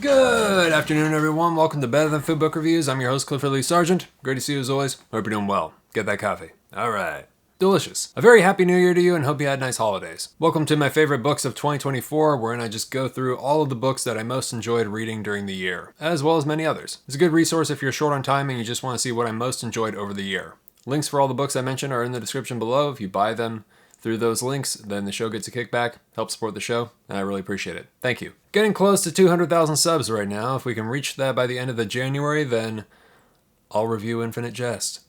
Good afternoon, everyone. Welcome to Better Than Food Book Reviews. I'm your host, Clifford Lee Sargent. Great to see you as always. Hope you're doing well. Get that coffee. All right. Delicious. A very happy new year to you and hope you had nice holidays. Welcome to my favorite books of 2024, wherein I just go through all of the books that I most enjoyed reading during the year, as well as many others. It's a good resource if you're short on time and you just want to see what I most enjoyed over the year. Links for all the books I mentioned are in the description below. If you buy them through those links, then the show gets a kickback, help support the show, and I really appreciate it. Thank you. Getting close to 200,000 subs right now. If we can reach that by the end of the January, then I'll review Infinite Jest.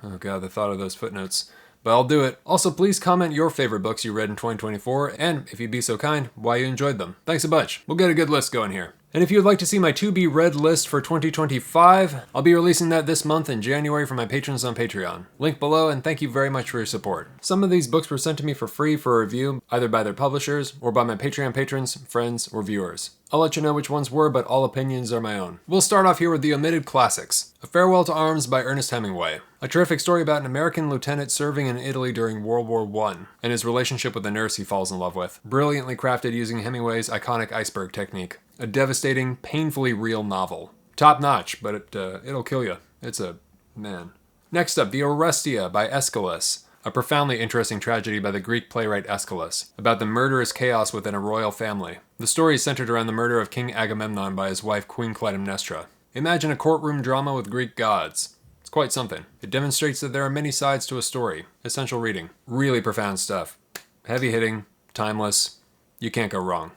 Oh god, the thought of those footnotes. But I'll do it. Also, please comment your favorite books you read in 2024, and if you'd be so kind, why you enjoyed them. Thanks a bunch. We'll get a good list going here. And if you would like to see my to-be-read list for 2025, I'll be releasing that this month in January for my patrons on Patreon. Link below, and thank you very much for your support. Some of these books were sent to me for free for review, either by their publishers or by my Patreon patrons, friends, or viewers. I'll let you know which ones were, but all opinions are my own. We'll start off here with the omitted classics. A Farewell to Arms by Ernest Hemingway. A terrific story about an American lieutenant serving in Italy during World War I and his relationship with the nurse he falls in love with. Brilliantly crafted using Hemingway's iconic iceberg technique. A devastating, painfully real novel. Top notch, but it'll kill you. It's a man. Next up, The Orestia by Aeschylus. A profoundly interesting tragedy by the Greek playwright Aeschylus, about the murderous chaos within a royal family. The story is centered around the murder of King Agamemnon by his wife Queen Clytemnestra. Imagine a courtroom drama with Greek gods. It's quite something. It demonstrates that there are many sides to a story. Essential reading. Really profound stuff. Heavy hitting, timeless. You can't go wrong.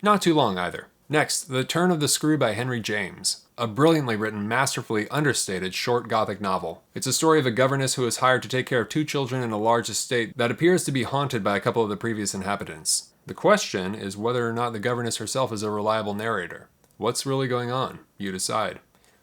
Not too long either. Next, The Turn of the Screw by Henry James. A brilliantly written, masterfully understated short Gothic novel. It's a story of a governess who is hired to take care of 2 children in a large estate that appears to be haunted by a couple of the previous inhabitants. The question is whether or not the governess herself is a reliable narrator. What's really going on? You decide.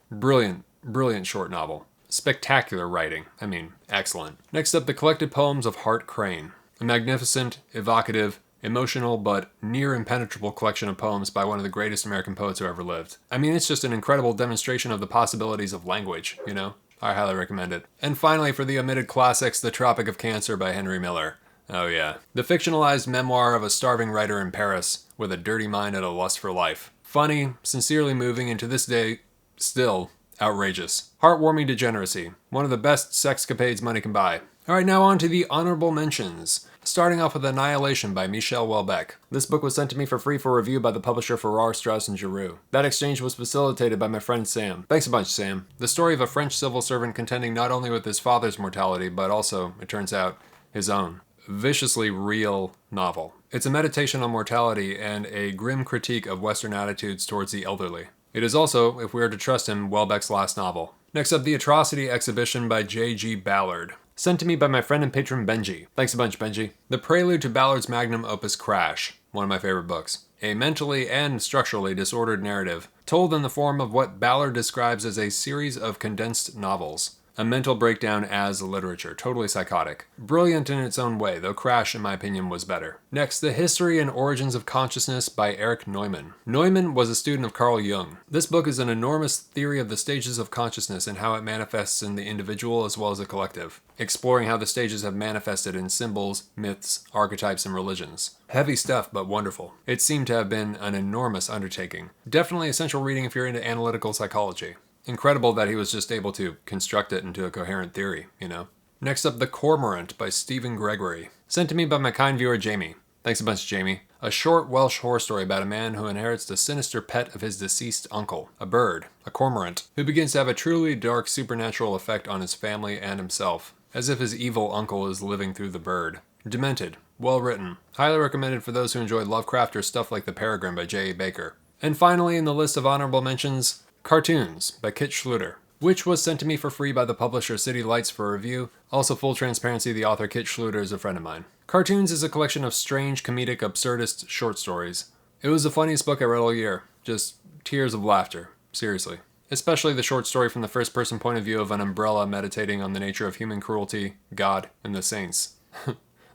Brilliant, brilliant short novel. Spectacular writing. I mean, excellent. Next up, The Collected Poems of Hart Crane. A magnificent, evocative, emotional but near impenetrable collection of poems by one of the greatest American poets who ever lived. I mean, it's just an incredible demonstration of the possibilities of language, you know? I highly recommend it. And finally, for the omitted classics, The Tropic of Cancer by Henry Miller. Oh yeah. The fictionalized memoir of a starving writer in Paris with a dirty mind and a lust for life. Funny, sincerely moving, and to this day, still outrageous. Heartwarming degeneracy. One of the best sexcapades money can buy. Alright, now on to the honorable mentions. Starting off with Annihilation by Michel Houellebecq. This book was sent to me for free for review by the publisher Farrar, Straus & Giroux. That exchange was facilitated by my friend Sam. Thanks a bunch, Sam. The story of a French civil servant contending not only with his father's mortality, but also, it turns out, his own. Viciously real novel. It's a meditation on mortality and a grim critique of Western attitudes towards the elderly. It is also, if we are to trust him, Houellebecq's last novel. Next up, The Atrocity Exhibition by J.G. Ballard. Sent to me by my friend and patron Benji. Thanks a bunch, Benji. The prelude to Ballard's magnum opus Crash, one of my favorite books. A mentally and structurally disordered narrative, told in the form of what Ballard describes as a series of condensed novels. A mental breakdown as literature, totally psychotic. Brilliant in its own way, though Crash, in my opinion, was better. Next, The History and Origins of Consciousness by Erich Neumann. Neumann was a student of Carl Jung. This book is an enormous theory of the stages of consciousness and how it manifests in the individual as well as the collective, exploring how the stages have manifested in symbols, myths, archetypes, and religions. Heavy stuff, but wonderful. It seemed to have been an enormous undertaking. Definitely essential reading if you're into analytical psychology. Incredible that he was just able to construct it into a coherent theory, you know? Next up, The Cormorant by Stephen Gregory. Sent to me by my kind viewer, Jamie. Thanks a bunch, Jamie. A short Welsh horror story about a man who inherits the sinister pet of his deceased uncle, a bird, a cormorant, who begins to have a truly dark supernatural effect on his family and himself, as if his evil uncle is living through the bird. Demented. Well written. Highly recommended for those who enjoy Lovecraft or stuff like The Peregrine by J.A. Baker. And finally, in the list of honorable mentions, Cartoons by Kit Schluter, which was sent to me for free by the publisher City Lights for review. Also, full transparency, the author Kit Schluter is a friend of mine. Cartoons is a collection of strange, comedic, absurdist short stories. It was the funniest book I read all year. Just tears of laughter. Seriously. Especially the short story from the first-person point of view of an umbrella meditating on the nature of human cruelty, God, and the saints.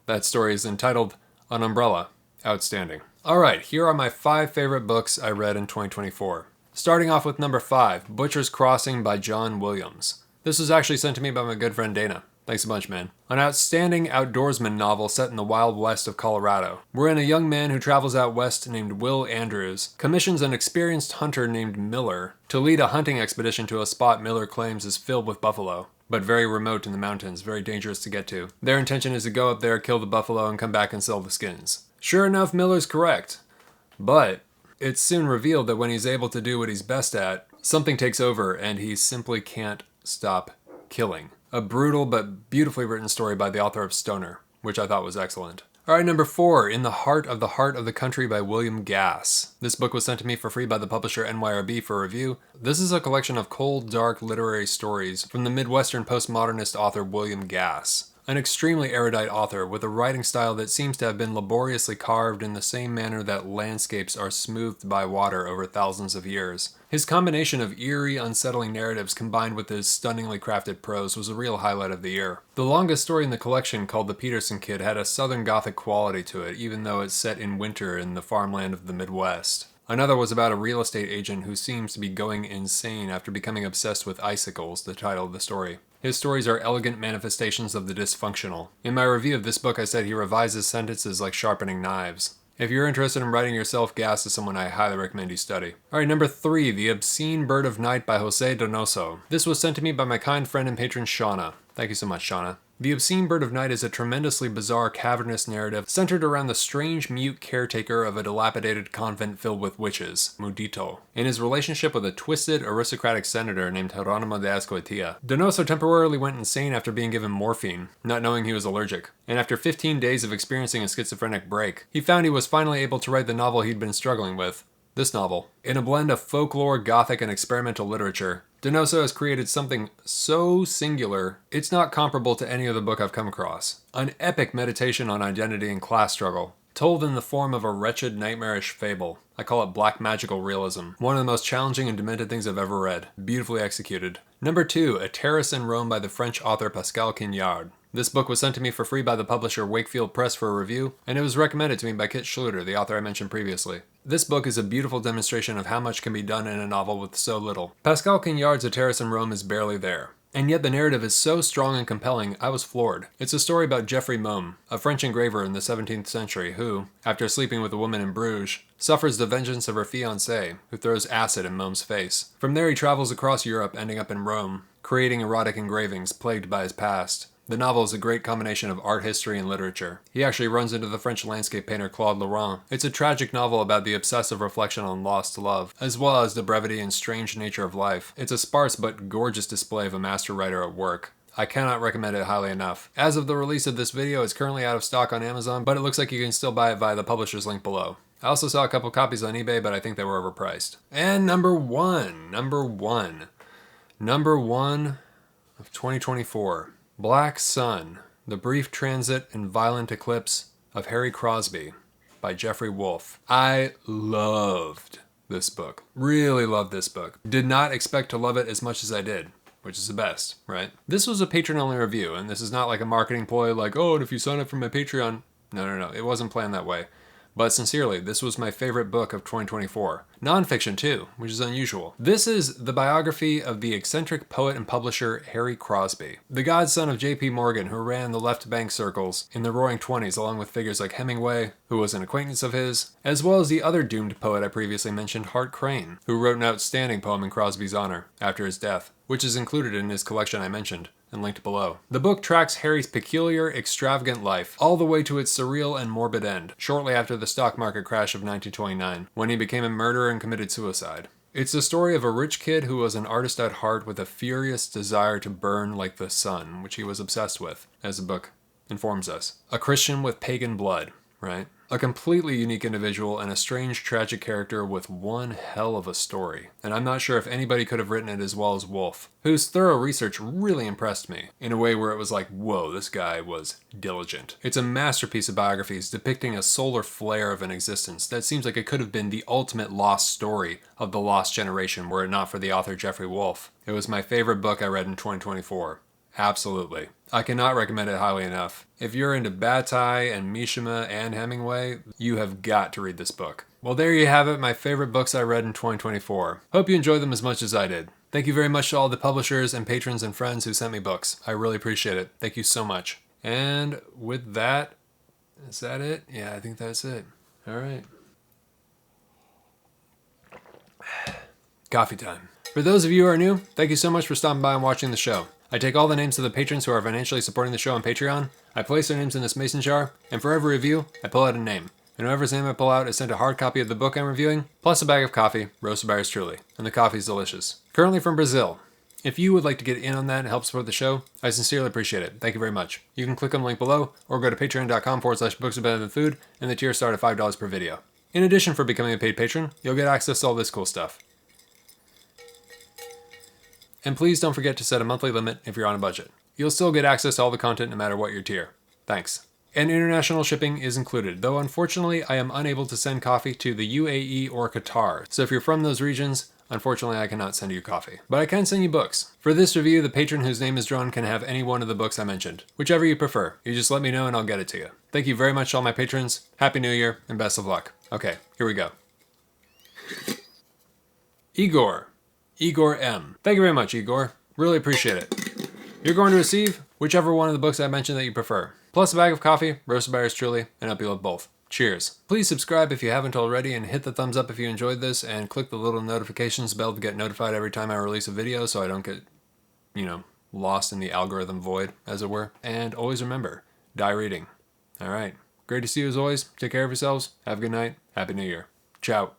That story is entitled An Umbrella. Outstanding. Alright, here are my 5 favorite books I read in 2024. Starting off with number 5, Butcher's Crossing by John Williams. This was actually sent to me by my good friend Dana. Thanks a bunch, man. An outstanding outdoorsman novel set in the wild west of Colorado, wherein a young man who travels out west named Will Andrews commissions an experienced hunter named Miller to lead a hunting expedition to a spot Miller claims is filled with buffalo, but very remote in the mountains, very dangerous to get to. Their intention is to go up there, kill the buffalo, and come back and sell the skins. Sure enough, Miller's correct. But it's soon revealed that when he's able to do what he's best at, something takes over and he simply can't stop killing. A brutal but beautifully written story by the author of Stoner, which I thought was excellent. Alright, number 4, In the Heart of the Country by William Gass. This book was sent to me for free by the publisher NYRB for review. This is a collection of cold, dark literary stories from the Midwestern postmodernist author William Gass. An extremely erudite author with a writing style that seems to have been laboriously carved in the same manner that landscapes are smoothed by water over thousands of years. His combination of eerie, unsettling narratives combined with his stunningly crafted prose was a real highlight of the year. The longest story in the collection, called The Peterson Kid, had a Southern Gothic quality to it, even though it's set in winter in the farmland of the Midwest. Another was about a real estate agent who seems to be going insane after becoming obsessed with icicles, the title of the story. His stories are elegant manifestations of the dysfunctional. In my review of this book, I said he revises sentences like sharpening knives. If you're interested in writing yourself, Gass is someone I highly recommend you study. Alright, number 3, The Obscene Bird of Night by Jose Donoso. This was sent to me by my kind friend and patron Shauna. Thank you so much, Shauna. The Obscene Bird of Night is a tremendously bizarre, cavernous narrative centered around the strange, mute caretaker of a dilapidated convent filled with witches, Mudito, in his relationship with a twisted, aristocratic senator named Geronimo de Azcoitia. Donoso temporarily went insane after being given morphine, not knowing he was allergic, and after 15 days of experiencing a schizophrenic break, he found he was finally able to write the novel he'd been struggling with. This novel. In a blend of folklore, gothic, and experimental literature, Donoso has created something so singular, it's not comparable to any other book I've come across. An epic meditation on identity and class struggle, told in the form of a wretched, nightmarish fable. I call it black magical realism. One of the most challenging and demented things I've ever read. Beautifully executed. Number 2, A Terrace in Rome by the French author Pascal Quignard. This book was sent to me for free by the publisher Wakefield Press for a review, and it was recommended to me by Kit Schluter, the author I mentioned previously. This book is a beautiful demonstration of how much can be done in a novel with so little. Pascal Quignard's A Terrace in Rome is barely there. And yet the narrative is so strong and compelling, I was floored. It's a story about Geoffrey Maume, a French engraver in the 17th century who, after sleeping with a woman in Bruges, suffers the vengeance of her fiancé, who throws acid in Maume's face. From there he travels across Europe, ending up in Rome, creating erotic engravings plagued by his past. The novel is a great combination of art history and literature. He actually runs into the French landscape painter Claude Lorrain. It's a tragic novel about the obsessive reflection on lost love, as well as the brevity and strange nature of life. It's a sparse but gorgeous display of a master writer at work. I cannot recommend it highly enough. As of the release of this video, it's currently out of stock on Amazon, but it looks like you can still buy it via the publisher's link below. I also saw a couple copies on eBay, but I think they were overpriced. And number one of 2024. Black Sun, The Brief Transit and Violent Eclipse of Harry Crosby by Jeffrey Wolfe. I loved this book. Really loved this book. Did not expect to love it as much as I did, which is the best, right? This was a Patron-only review, and this is not like a marketing ploy like, oh, and if you sign up for my Patreon. No. It wasn't planned that way. But sincerely, this was my favorite book of 2024. Nonfiction too, which is unusual. This is the biography of the eccentric poet and publisher Harry Crosby, the godson of J.P. Morgan, who ran the left bank circles in the Roaring Twenties, along with figures like Hemingway, who was an acquaintance of his, as well as the other doomed poet I previously mentioned, Hart Crane, who wrote an outstanding poem in Crosby's honor after his death, which is included in his collection I mentioned, and linked below. The book tracks Harry's peculiar, extravagant life, all the way to its surreal and morbid end, shortly after the stock market crash of 1929, when he became a murderer and committed suicide. It's the story of a rich kid who was an artist at heart with a furious desire to burn like the sun, which he was obsessed with, as the book informs us. A Christian with pagan blood, right? A completely unique individual and a strange, tragic character with one hell of a story. And I'm not sure if anybody could have written it as well as Wolfe, whose thorough research really impressed me, in a way where it was like, whoa, this guy was diligent. It's a masterpiece of biographies depicting a solar flare of an existence that seems like it could have been the ultimate lost story of the lost generation were it not for the author Jeffrey Wolfe. It was my favorite book I read in 2024. Absolutely. I cannot recommend it highly enough. If you're into Bataille and Mishima and Hemingway, you have got to read this book. Well, there you have it, my favorite books I read in 2024. Hope you enjoyed them as much as I did. Thank Thank you very much to all the publishers and patrons and friends who sent me books. I really appreciate it. Thank you so much. And with that, is that it? Yeah, I think that's it. All right. Coffee time. For those of you who are new, thank you so much for stopping by and watching the show. I take all the names of the patrons who are financially supporting the show on Patreon, I place their names in this mason jar, and for every review, I pull out a name. And whoever's name I pull out is sent a hard copy of the book I'm reviewing, plus a bag of coffee, roasted by yours truly. And the coffee's delicious. Currently from Brazil. If you would like to get in on that and help support the show, I sincerely appreciate it. Thank you very much. You can click on the link below, or go to patreon.com/books are better than food, and the tiers start at $5 per video. In addition, for becoming a paid patron, you'll get access to all this cool stuff. And please don't forget to set a monthly limit if you're on a budget. You'll still get access to all the content no matter what your tier. Thanks. And international shipping is included, though unfortunately I am unable to send coffee to the UAE or Qatar. So if you're from those regions, unfortunately I cannot send you coffee. But I can send you books. For this review, the patron whose name is drawn can have any one of the books I mentioned. Whichever you prefer. You just let me know and I'll get it to you. Thank you very much to all my patrons. Happy New Year and best of luck. Okay, here we go. Igor M. Thank you very much, Igor. Really appreciate it. You're going to receive whichever one of the books I mentioned that you prefer, plus a bag of coffee, roasted by yours truly, and hope you love both. Cheers. Please subscribe if you haven't already, and hit the thumbs up if you enjoyed this, and click the little notifications bell to get notified every time I release a video so I don't get, lost in the algorithm void, as it were. And always remember, die reading. All right. Great to see you as always. Take care of yourselves. Have a good night. Happy New Year. Ciao.